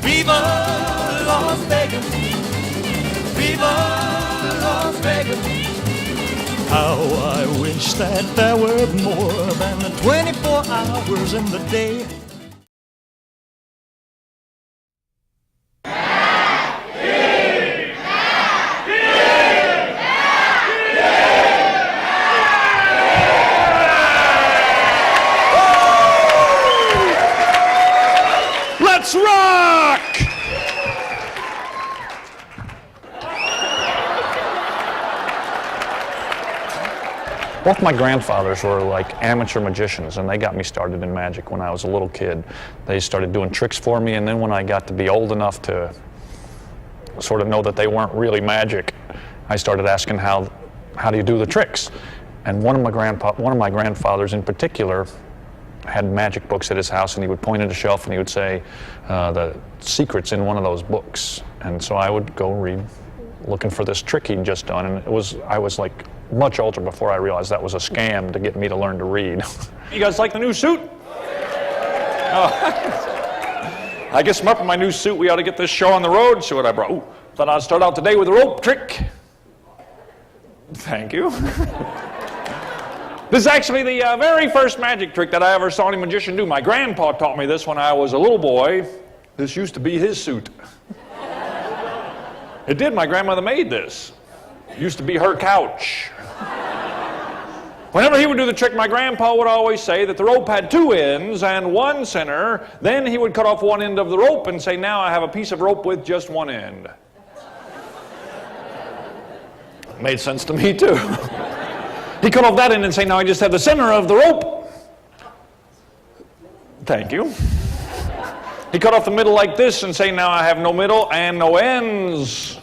Viva Las Vegas, Viva Las Vegas. How I wish that there were more than 24 hours in the day. Let's rock! Both my grandfathers were like amateur magicians, and they got me started in magic when I was a little kid. They started doing tricks for me, and then when I got to be old enough to sort of know that they weren't really magic, I started asking how do you do the tricks? And one of my grandfathers in particular had magic books at his house, and he would point at a shelf and he would say the secret's in one of those books. And so I would go read, looking for this trick he'd just done, and I was like much older before I realized that was a scam to get me to learn to read. You guys like the new suit? Oh. I guess I'm up in my new suit. We ought to get this show on the road. See what I brought. Ooh, thought I'd start out today with a rope trick. Thank you. This is actually the very first magic trick that I ever saw any magician do. My grandpa taught me this when I was a little boy. This used to be his suit. It did. My grandmother made this. It used to be her couch. Whenever he would do the trick, my grandpa would always say that the rope had two ends and one center. Then he would cut off one end of the rope and say, now I have a piece of rope with just one end. Made sense to me, too. He cut off that end and say, now I just have the center of the rope. Thank you. He cut off the middle like this and say, now I have no middle and no ends.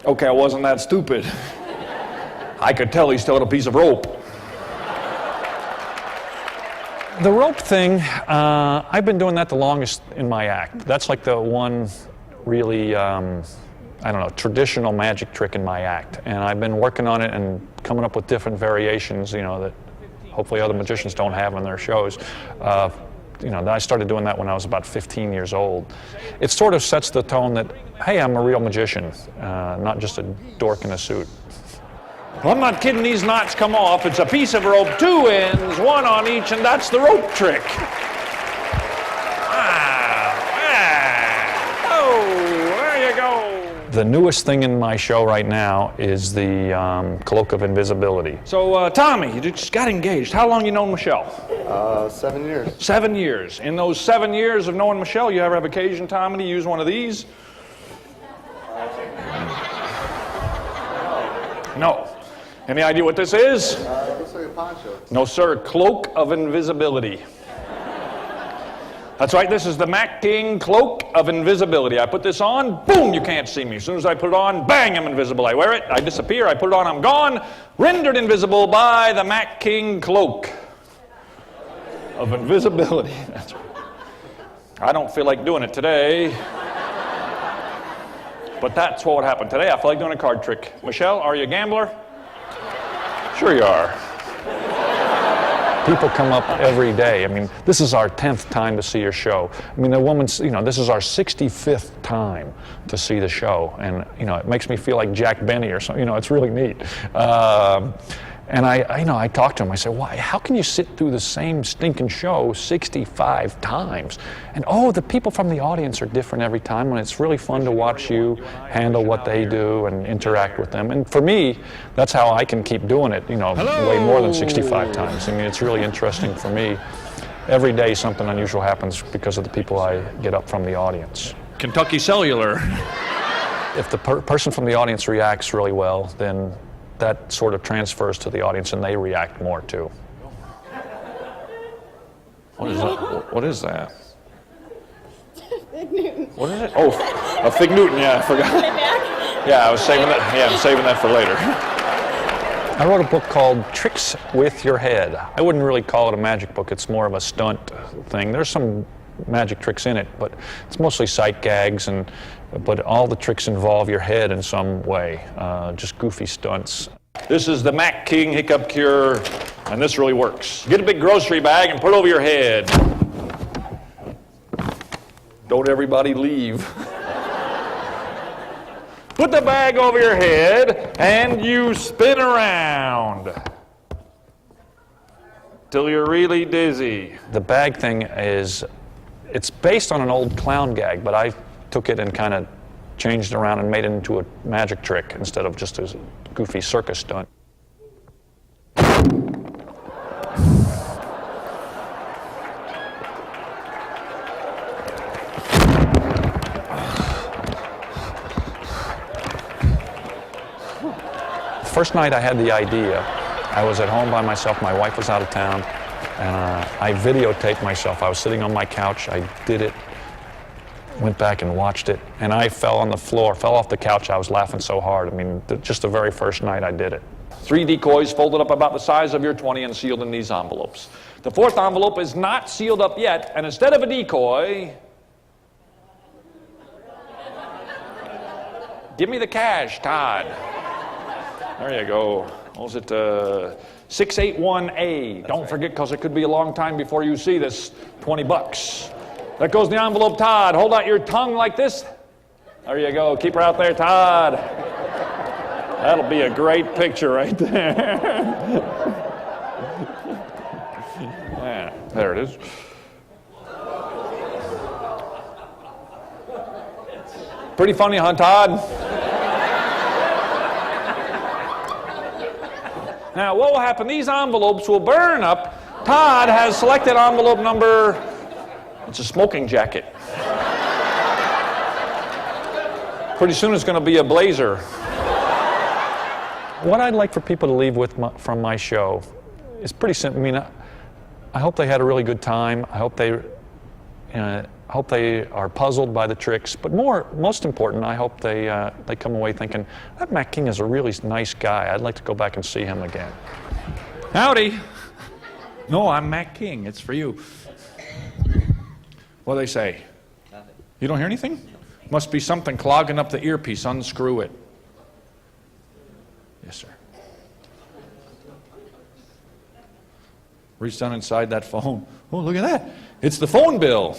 Okay, I wasn't that stupid. I could tell he still had a piece of rope. The rope thing, I've been doing that the longest in my act. That's like the one really, traditional magic trick in my act. And I've been working on it and coming up with different variations, that hopefully other magicians don't have on their shows. I started doing that when I was about 15 years old. It sort of sets the tone that, hey, I'm a real magician, not just a dork in a suit. Well, I'm not kidding, these knots come off. It's a piece of rope, two ends, one on each, and that's the rope trick. There you go. The newest thing in my show right now is the Cloak of Invisibility. So, Tommy, you just got engaged. How long you known Michelle? 7 years. 7 years. In those 7 years of knowing Michelle, you ever have occasion, Tommy, to use one of these? No. Any idea what this is? Looks like a poncho. No, sir. Cloak of Invisibility. That's right. This is the Mac King Cloak of Invisibility. I put this on, boom, you can't see me. As soon as I put it on, bang, I'm invisible. I wear it, I disappear. I put it on, I'm gone. Rendered invisible by the Mac King Cloak of Invisibility. That's right. I don't feel like doing it today. But that's what would happen today. I feel like doing a card trick. Michelle, are you a gambler? Sure you are. People come up every day. I mean, this is our 10th time to see your show. I mean, the woman's, this is our 65th time to see the show. And, it makes me feel like Jack Benny or something. It's really neat. And I talked to him. I said, why? How can you sit through the same stinking show 65 times? And the people from the audience are different every time, and it's really fun to watch you handle what they do and interact with them. And for me, that's how I can keep doing it, way more than 65 times. I mean, it's really interesting for me. Every day something unusual happens because of the people I get up from the audience. Kentucky Cellular. If the person from the audience reacts really well, then that sort of transfers to the audience and they react more too. What is that? What is that? Fig Newton. What is it? Oh, a Fig Newton, yeah, I forgot. Yeah, I was saving that. Yeah, I'm saving that for later. I wrote a book called Tricks with Your Head. I wouldn't really call it a magic book. It's more of a stunt thing. There's some magic tricks in it, but it's mostly sight gags, but all the tricks involve your head in some way, just goofy stunts. This is the Mac King Hiccup Cure, and this really works. Get a big grocery bag and put it over your head. Don't everybody leave. Put the bag over your head and you spin around till you're really dizzy. The bag thing it's based on an old clown gag, but I took it and kind of changed it around and made it into a magic trick instead of just a goofy circus stunt. The first night I had the idea, I was at home by myself, my wife was out of town, and I videotaped myself. I was sitting on my couch, I did it, went back and watched it, and I fell on the floor, fell off the couch. I was laughing so hard. I mean, just the very first night I did it. 3 decoys folded up about the size of your 20 and sealed in these envelopes. The 4th envelope is not sealed up yet, and instead of a decoy, give me the cash, Todd. There you go. What was it? 681A. Don't forget, because it could be a long time before you see this. $20. There goes the envelope, Todd. Hold out your tongue like this. There you go. Keep her out there, Todd. That'll be a great picture right there. Yeah, there it is. Pretty funny, huh, Todd? Now, what will happen? These envelopes will burn up. Todd has selected envelope number, it's a smoking jacket. Pretty soon it's going to be a blazer. What I'd like for people to leave with from my show is pretty simple. I mean, I hope they had a really good time. I hope they are puzzled by the tricks. But most important, I hope they come away thinking, that Mac King is a really nice guy. I'd like to go back and see him again. Howdy. No, I'm Mac King. It's for you. What do they say? Nothing. You don't hear anything? Must be something clogging up the earpiece. Unscrew it. Yes, sir. Reach down inside that phone. Oh, look at that. It's the phone bill.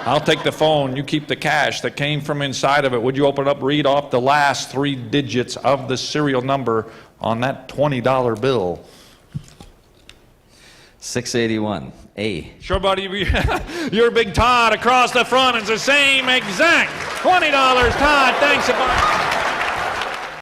I'll take the phone. You keep the cash that came from inside of it. Would you open it up, read off the last 3 digits of the serial number on that $20 bill? 681A. Sure, buddy. You're Big Todd across the front. It's the same exact $20. Todd, thanks a bunch.